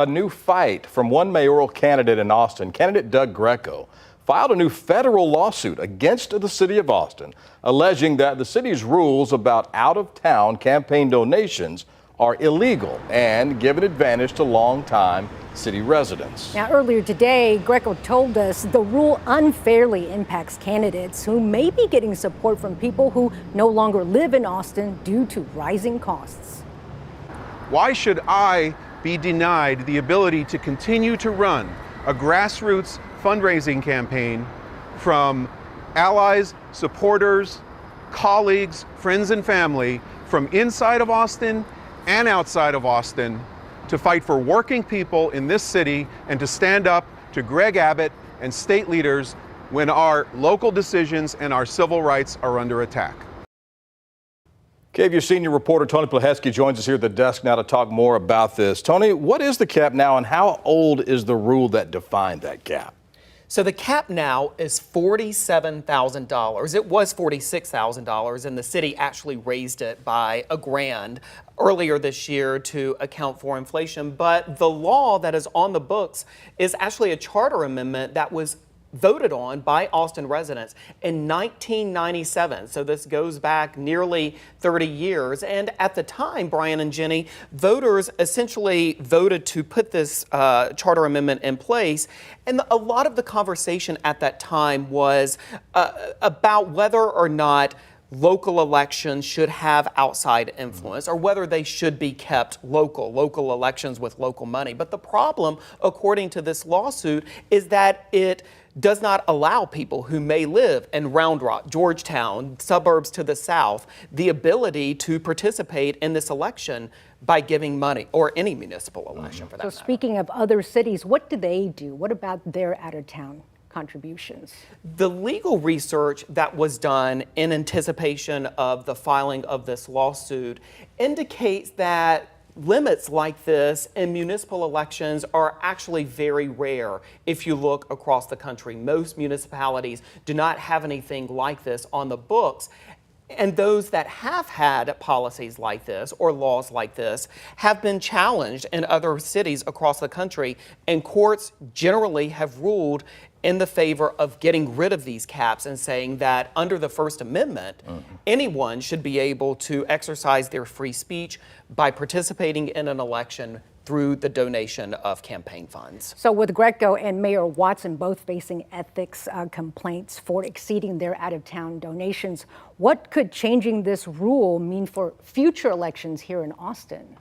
A new fight from one mayoral candidate in Austin. Candidate Doug Greco filed a new federal lawsuit against the city of Austin, alleging that the city's rules about out-of-town campaign donations are illegal and give an advantage to longtime city residents. Now, earlier today, Greco told us the rule unfairly impacts candidates who may be getting support from people who no longer live in Austin due to rising costs. Why should I be denied the ability to continue to run a grassroots fundraising campaign from allies, supporters, colleagues, friends, and family from inside of Austin and outside of Austin to fight for working people in this city and to stand up to Greg Abbott and state leaders when our local decisions and our civil rights are under attack? KVUE senior reporter Tony Pleheski joins us here at the desk now to talk more about this. Tony, what is the cap now and how old is the rule that defined that cap? So the cap now is $47,000. It was $46,000 and the city actually raised it by $1,000 earlier this year to account for inflation. But the law that is on the books is actually a charter amendment that was voted on by Austin residents in 1997. So this goes back nearly 30 years. And at the time, Brian and Jenny, voters essentially voted to put this charter amendment in place. And a lot of the conversation at that time was about whether or not local elections should have outside influence or whether they should be kept local elections with local money. But the problem, according to this lawsuit, is that it does not allow people who may live in Round Rock, Georgetown, suburbs to the south, the ability to participate in this election by giving money, or any municipal election for that matter. So speaking of other cities, what do they do? What about their out-of-town contributions? The legal research that was done in anticipation of the filing of this lawsuit indicates that limits like this in municipal elections are actually very rare if you look across the country. Most municipalities do not have anything like this on the books. And those that have had policies like this or laws like this have been challenged in other cities across the country, and courts generally have ruled in the favor of getting rid of these caps and saying that under the First Amendment, anyone should be able to exercise their free speech by participating in an election through the donation of campaign funds. So with Greco and Mayor Watson both facing ethics complaints for exceeding their out-of-town donations, what could changing this rule mean for future elections here in Austin?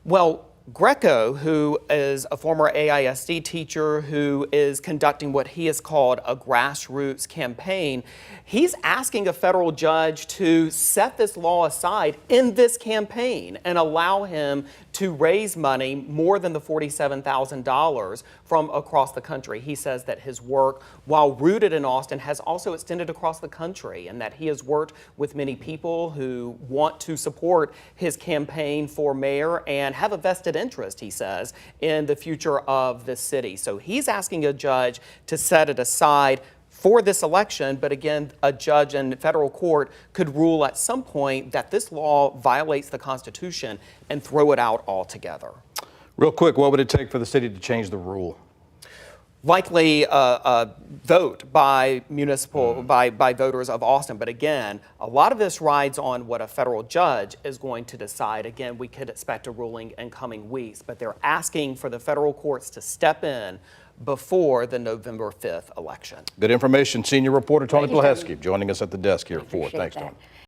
Well, Greco, who is a former AISD teacher who is conducting what he has called a grassroots campaign, he's asking a federal judge to set this law aside in this campaign and allow him to raise money more than the $47,000 from across the country. He says that his work, while rooted in Austin, has also extended across the country, and that he has worked with many people who want to support his campaign for mayor and have a vested interest, he says, in the future of this city. So he's asking a judge to set it aside for this election, but again, a judge in federal court could rule at some point that this law violates the Constitution and throw it out altogether. Real quick, what would it take for the city to change the rule? Likely a vote by by voters of Austin. But again, a lot of this rides on what a federal judge is going to decide. Again, we could expect a ruling in coming weeks, but they're asking for the federal courts to step in before the November 5th election. Good information. Senior reporter Tony Pleheski joining us at the desk here at 4. Thanks, Tony.